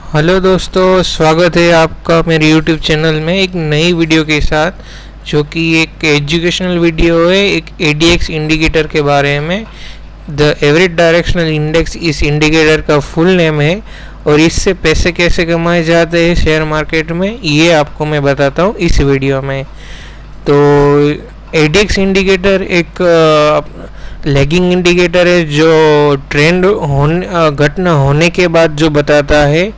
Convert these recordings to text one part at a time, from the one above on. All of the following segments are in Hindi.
हेलो दोस्तों, स्वागत है आपका मेरे YouTube चैनल में एक नई वीडियो के साथ, जो कि एक एजुकेशनल वीडियो है एक ADX इंडिकेटर के बारे में। द एवरेज डायरेक्शनल इंडेक्स इस इंडिकेटर का फुल नेम है और इससे पैसे कैसे कमाए जाते हैं शेयर मार्केट में, ये आपको मैं बताता हूँ इस वीडियो में। तो ADX इंडिकेटर एक लैगिंग इंडिकेटर है जो ट्रेंड घटना होने के बाद जो बताता है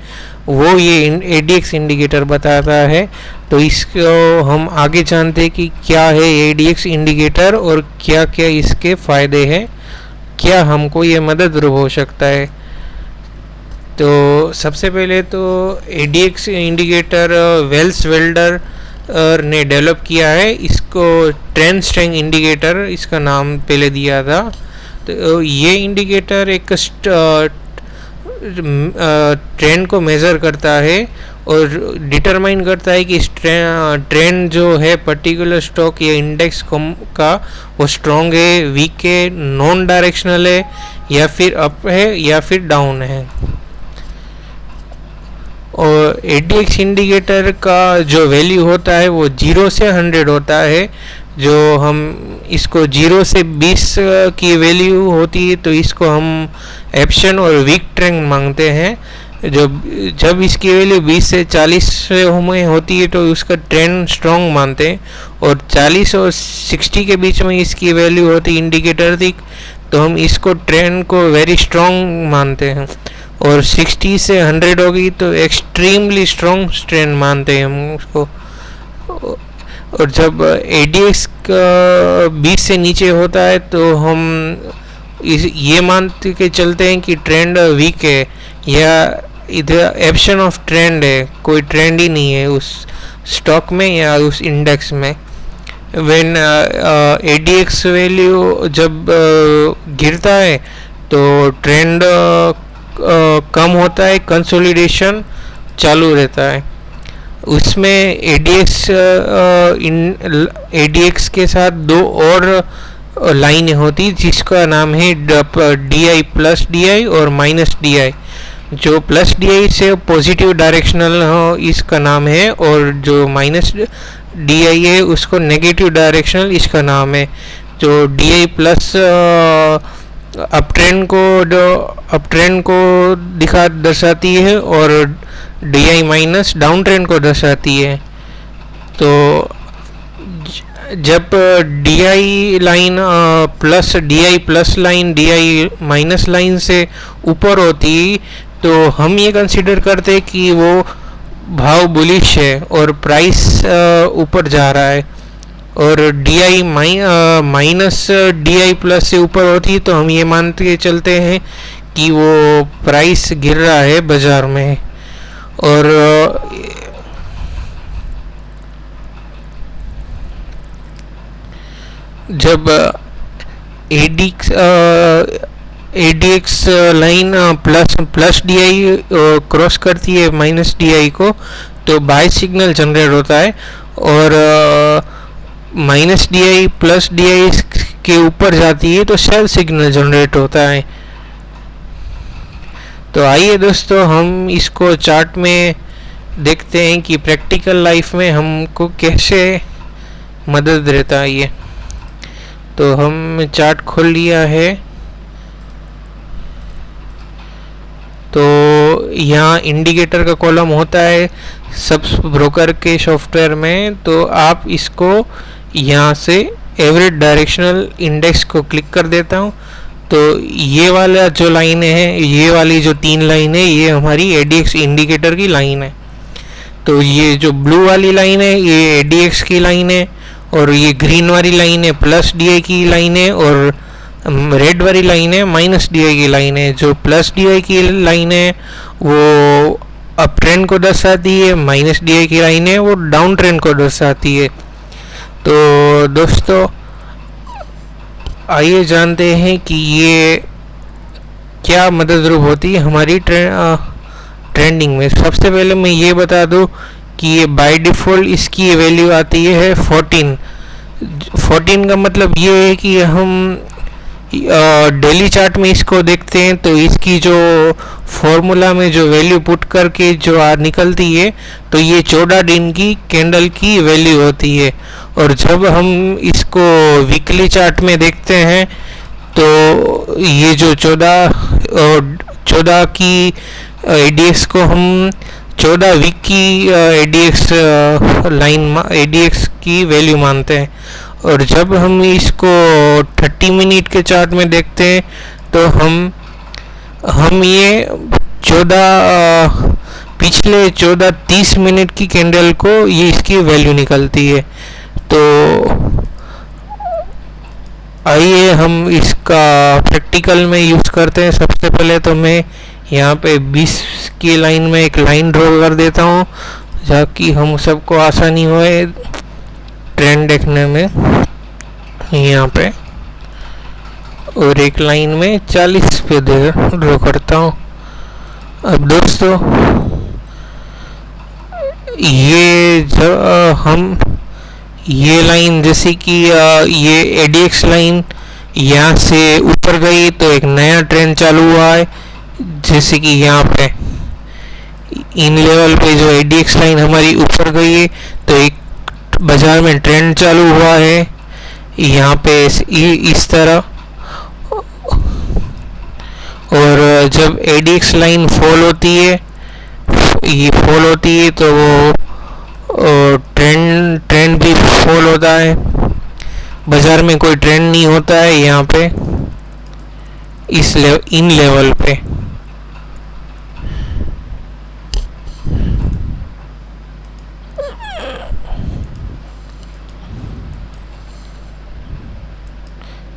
वो ये ADX इंडिकेटर बताता है। तो इसको हम आगे जानते हैं कि क्या है ADX इंडिकेटर और क्या क्या इसके फ़ायदे हैं, क्या हमको ये मददरूप हो सकता है। तो सबसे पहले तो ADX इंडिकेटर वेल्स वेल्डर ने डेवलप किया है। इसको ट्रेंड स्ट्रेंथ इंडिकेटर इसका नाम पहले दिया था। तो ये इंडिकेटर एक ट्रेंड को मेज़र करता है और डिटरमाइन करता है कि इस ट्रेंड जो है पर्टिकुलर स्टॉक या इंडेक्स का वो स्ट्रॉन्ग है, वीक है, नॉन डायरेक्शनल है, या फिर अप है या फिर डाउन है। और ADX इंडिकेटर का जो वैल्यू होता है वो 0 से 100 होता है। जो हम इसको 0 से 20 की वैल्यू होती है तो इसको हम एप्शन और वीक ट्रेंड मांगते हैं। जब इसकी वैल्यू 20 से 40 में होती है तो उसका ट्रेंड स्ट्रॉन्ग मानते हैं, और 40 और 60 के बीच में इसकी वैल्यू होती इंडिकेटर की, तो हम इसको ट्रेंड को वेरी स्ट्रॉन्ग मानते हैं। और 60 से 100 होगी तो एक्सट्रीमली स्ट्रॉन्ग ट्रेंड मानते हैं हम उसको। और जब ADX का 20 से नीचे होता है तो हम ये मानते के चलते हैं कि ट्रेंड वीक है या इधर एब्सेंस ऑफ ट्रेंड है, कोई ट्रेंड ही नहीं है उस स्टॉक में या उस इंडेक्स में। व्हेन ADX वैल्यू जब गिरता है तो ट्रेंड कम होता है, कंसोलिडेशन चालू रहता है। उसमें ADX के साथ दो और लाइनें होती जिसका नाम है DI प्लस DI और माइनस DI। जो प्लस DI से पॉजिटिव डायरेक्शनल हो इसका नाम है, और जो माइनस DI है उसको नेगेटिव डायरेक्शनल इसका नाम है। जो DI प्लस अप ट्रेंड को दर्शाती है और DI माइनस डाउन ट्रेंड को दर्शाती है। तो जब DI line plus DI plus line DI minus line से ऊपर होती तो हम ये कंसिडर करते कि वो भाव बुलिश है और प्राइस ऊपर जा रहा है। और DI माइनस DI प्लस से ऊपर होती तो हम ये मानते के चलते हैं कि वो प्राइस गिर रहा है बाजार में। और जब ADX line plus DI cross करती है माइनस DI को तो बाय सिग्नल जनरेट होता है, और माइनस DI प्लस DI के ऊपर जाती है तो सेल सिग्नल जनरेट होता है। तो आइए दोस्तों हम इसको चार्ट में देखते हैं कि प्रैक्टिकल लाइफ में हमको कैसे मदद रहता है ये। तो हम चार्ट खोल लिया है। तो यहाँ इंडिकेटर का कॉलम होता है सब ब्रोकर के सॉफ्टवेयर में। तो आप इसको यहाँ से एवरेज डायरेक्शनल इंडेक्स को क्लिक कर देता हूँ। तो ये वाला जो लाइन है, ये वाली जो 3 लाइन है, ये हमारी ADX इंडिकेटर की लाइन है। तो ये जो ब्लू वाली लाइन है ये ADX की लाइन है, और ये ग्रीन वाली लाइन है प्लस DI की लाइन है, और रेड वाली लाइन है माइनस DI की लाइन है। जो प्लस DI की लाइन है वो अप ट्रेंड को दर्शाती है, माइनस DI की लाइन है वो डाउन ट्रेंड को दर्शाती है। तो दोस्तों आइए जानते हैं कि ये क्या मददरूप होती है हमारी ट्रेंडिंग में। सबसे पहले मैं ये बता दूं कि ये बाय डिफ़ॉल्ट इसकी वैल्यू आती है 14 का मतलब ये है कि हम डेली चार्ट में इसको देखते हैं तो इसकी जो फॉर्मूला में जो वैल्यू पुट करके जो निकलती है तो ये 14 दिन की कैंडल की वैल्यू होती है। और जब हम इसको वीकली चार्ट में देखते हैं तो ये जो 14 की एडीएक्स को हम 14 वीक की एडीएक्स एडीएक्स की वैल्यू मानते हैं। और जब हम इसको 30 मिनट के चार्ट में देखते हैं तो हम ये 14 पिछले 30 मिनट की कैंडल को ये इसकी वैल्यू निकलती है। तो आइए हम इसका प्रैक्टिकल में यूज़ करते हैं। सबसे पहले तो मैं यहाँ पे 20 की लाइन में एक लाइन ड्रॉ कर देता हूँ ताकि हम सबको आसानी होए ट्रेंड देखने में यहाँ पे। और एक लाइन में 40 पे ड्रॉ करता हूँ। अब दोस्तों ये जब हम ये लाइन जैसे कि ये एडीएक्स लाइन यहाँ से ऊपर गई तो एक नया ट्रेंड चालू हुआ है। जैसे कि यहाँ पे इन लेवल पे जो एडीएक्स लाइन हमारी ऊपर गई है तो एक बाजार में ट्रेंड चालू हुआ है यहाँ पे इस तरह। और जब एडीएक्स लाइन फॉल होती है तो वो ट्रेंड भी फॉल होता है। बाजार में कोई ट्रेंड नहीं होता है यहाँ पे इन लेवल पे।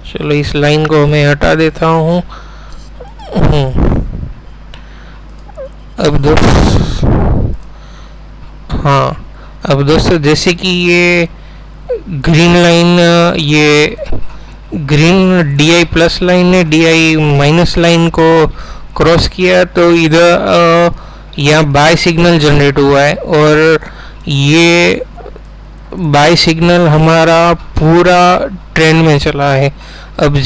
चलो इस लाइन को मैं हटा देता हूँ। अब दोस्तों जैसे कि ये ग्रीन लाइन ये ग्रीन DI प्लस लाइन ने DI माइनस लाइन को क्रॉस किया तो इधर यहाँ बाय सिग्नल जनरेट हुआ है। और ये बाय सिग्नल हमारा पूरा ट्रेंड में चला है। अब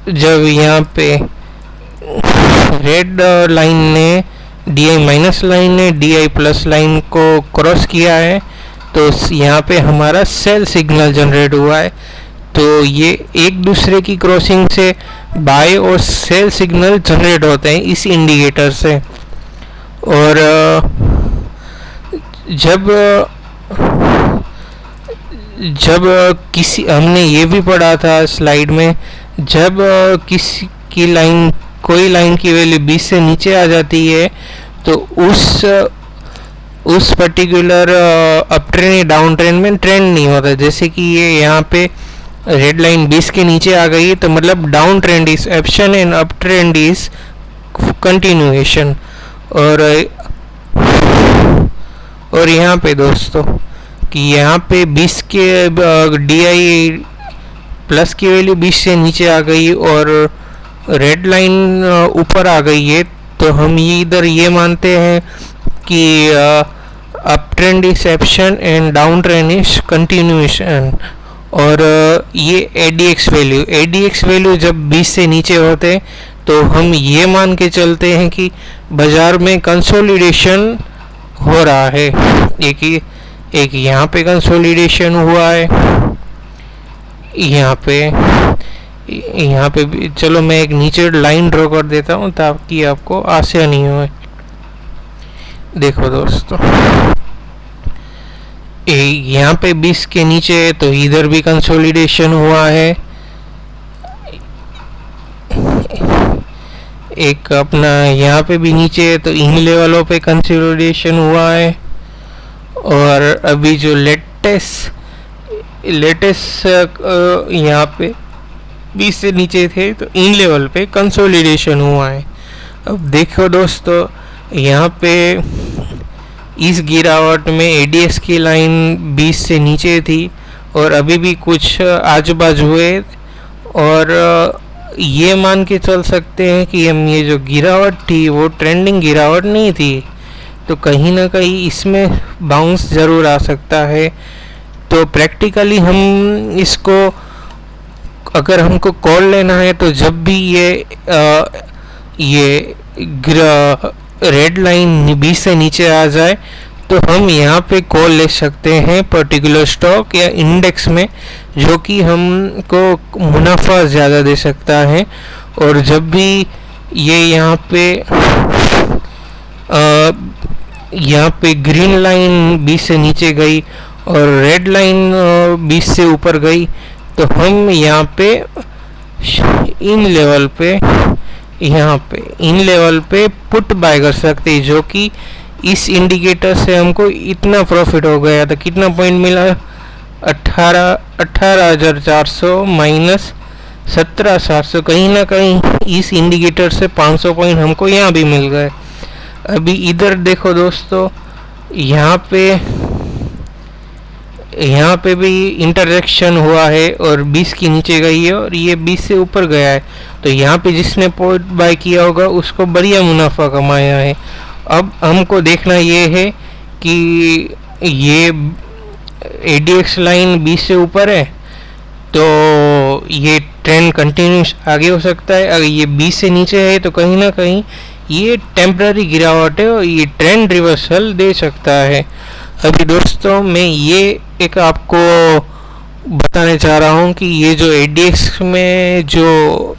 जब यहाँ पे रेड लाइन ने DI माइनस लाइन ने DI प्लस लाइन को क्रॉस किया है तो यहाँ पे हमारा सेल सिग्नल जनरेट हुआ है। तो ये एक दूसरे की क्रॉसिंग से बाय और सेल सिग्नल जनरेट होते हैं इस इंडिकेटर से। और जब किसी हमने ये भी पढ़ा था स्लाइड में, जब किसी की लाइन कोई लाइन की वैल्यू 20 से नीचे आ जाती है तो उस पर्टिकुलर अप ट्रेंड या डाउन ट्रेंड में ट्रेंड नहीं होता। जैसे कि ये यहाँ पे रेड लाइन 20 के नीचे आ गई तो मतलब down trend is absent and up trend is continuation. और यहाँ पे दोस्तों कि यहाँ पे 20 के DI प्लस की वैल्यू 20 से नीचे आ गई और रेड लाइन ऊपर आ गई है तो हम ये इधर ये मानते हैं कि up trend is absent and down trend is continuation. और ये एडीएक्स वैल्यू जब 20 से नीचे होते तो हम ये मान के चलते हैं कि बाजार में कंसोलिडेशन हो रहा है। एक यहाँ पे कंसोलिडेशन हुआ है, यहाँ पे भी। चलो मैं एक नीचे लाइन ड्रॉ कर देता हूँ ताकि आपको आसानी हो। देखो दोस्तों यहाँ पे 20 के नीचे तो इधर भी कंसोलिडेशन हुआ है। एक अपना यहाँ पे भी नीचे तो इन लेवलों पे कंसोलिडेशन हुआ है। और अभी जो लेटेस्ट यहाँ पे 20 से नीचे थे तो इन लेवल पे कंसोलिडेशन हुआ है। अब देखो दोस्तों यहाँ पे इस गिरावट में एडीएक्स की लाइन 20 से नीचे थी और अभी भी कुछ आजू बाजू हुए। और ये मान के चल सकते हैं कि हम ये जो गिरावट थी वो ट्रेंडिंग गिरावट नहीं थी, तो कहीं ना कहीं इसमें बाउंस ज़रूर आ सकता है। तो प्रैक्टिकली हम इसको अगर हमको कॉल लेना है तो जब भी ये रेड लाइन 20 से नीचे आ जाए तो हम यहाँ पे कॉल ले सकते हैं पर्टिकुलर स्टॉक या इंडेक्स में, जो कि हमको मुनाफा ज़्यादा दे सकता है। और जब भी ये यहाँ पे ग्रीन लाइन 20 से नीचे गई और रेड लाइन 20 से ऊपर गई तो हम यहाँ पे इन लेवल पे पुट बाय कर सकते हैं, जो कि इस इंडिकेटर से हमको इतना प्रॉफिट हो गया था। कितना पॉइंट मिला? 18,400 माइनस 17,700, कहीं ना कहीं इस इंडिकेटर से 500 पॉइंट हमको यहाँ भी मिल गए। अभी इधर देखो दोस्तों, यहाँ पे भी इंटरसेक्शन हुआ है और 20 के नीचे गई है और ये 20 से ऊपर गया है, तो यहाँ पे जिसने पॉइंट बाय किया होगा उसको बढ़िया मुनाफा कमाया है। अब हमको देखना ये है कि ये ADX लाइन 20 से ऊपर है तो ये ट्रेंड कंटिन्यूस आगे हो सकता है। अगर ये 20 से नीचे है तो कहीं ना कहीं ये टेम्पररी गिरावट है और ये ट्रेंड रिवर्सल दे सकता है। अभी दोस्तों मैं ये एक आपको बताने चाह रहा हूँ कि ये जो ADX में जो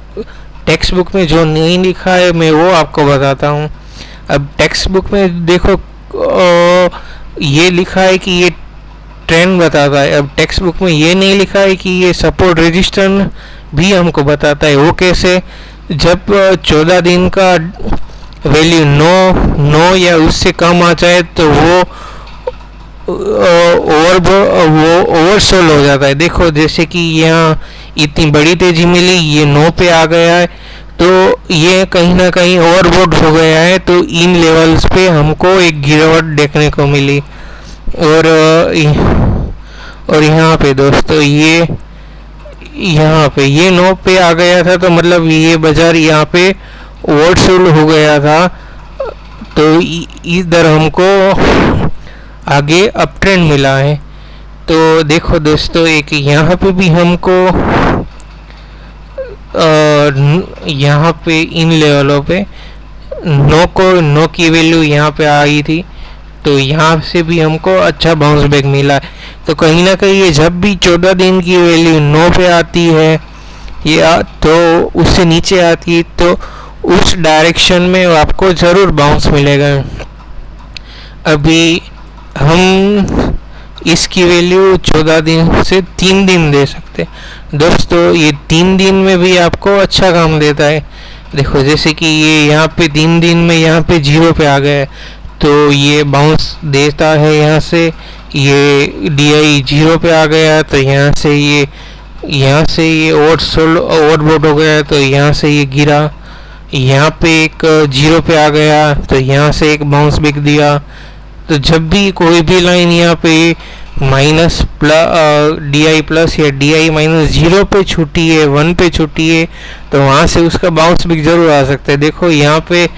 टेक्स्ट बुक में जो नहीं लिखा है मैं वो आपको बताता हूँ। अब टेक्स्ट बुक में देखो ये लिखा है कि ये ट्रेंड बताता है। अब टेक्स्ट बुक में ये नहीं लिखा है कि ये सपोर्ट रेजिस्टेंस भी हमको बताता है। वो कैसे? जब 14 दिन का वैल्यू 9 या उससे कम आ जाए तो वो ओवरसोल्ड हो जाता है। देखो जैसे कि यहाँ इतनी बड़ी तेजी मिली, ये 9 पे आ गया है तो ये कहीं ना कहीं ओवरबोट हो गया है, तो इन लेवल्स पे हमको एक गिरावट देखने को मिली। और यहाँ पे दोस्तों ये 9 पे आ गया था तो मतलब ये बाजार यहाँ पे ओवरसोल्ड हो गया था, तो इधर हमको आगे अप ट्रेंड मिला है। तो देखो दोस्तों, एक यहाँ पे भी हमको यहाँ पे इन लेवलों पे 9 की वैल्यू यहाँ पे आई थी, तो यहाँ से भी हमको अच्छा बाउंस बैक मिला है। तो कहीं ना कहीं ये जब भी 14 दिन की वैल्यू 9 पे आती है या तो उससे नीचे आती है तो उस डायरेक्शन में आपको ज़रूर बाउंस मिलेगा। अभी हम इसकी वैल्यू 14 दिन से 3 दिन दे सकते हैं दोस्तों। ये 3 दिन में भी आपको अच्छा काम देता है। देखो जैसे कि ये यहाँ पे 3 दिन में यहाँ पे 0 पे आ गया है तो ये बाउंस देता है। यहाँ से ये DI 0 पे आ गया तो यहाँ से ये ओवरबोट हो गया तो यहाँ से ये गिरा। यहाँ पे एक 0 पे आ गया तो यहाँ से एक बाउंस बैक दिया। तो जब भी कोई भी लाइन यहाँ पे माइनस DI प्लस या DI माइनस 0 पे छूटी है, 1 पे छूटी है, तो वहाँ से उसका बाउंस बैक जरूर आ सकता है। देखो यहाँ पे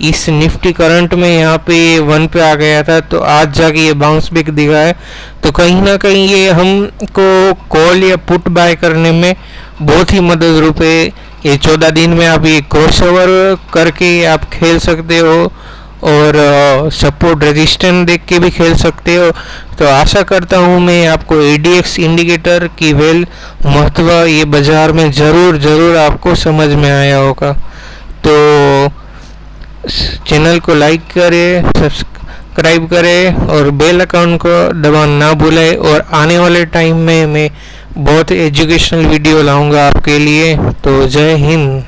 इस निफ्टी करंट में यहाँ पे 1 पे आ गया था तो आज जाके ये बाउंस बैक दिखा है। तो कहीं ना कहीं ये हमको कॉल या पुट बाय करने में बहुत ही मदद रूप है। ये 14 दिन में आप ये क्रॉस ओवर करके आप खेल सकते हो और सपोर्ट रेजिस्टेंस देख के भी खेल सकते हो। तो आशा करता हूँ मैं आपको ADX इंडिकेटर की महत्व ये बाजार में ज़रूर आपको समझ में आया होगा। तो चैनल को लाइक करें, सब्सक्राइब करें और बेल आइकन को दबाना ना भूलें। और आने वाले टाइम में मैं बहुत एजुकेशनल वीडियो लाऊंगा आपके लिए। तो जय हिंद।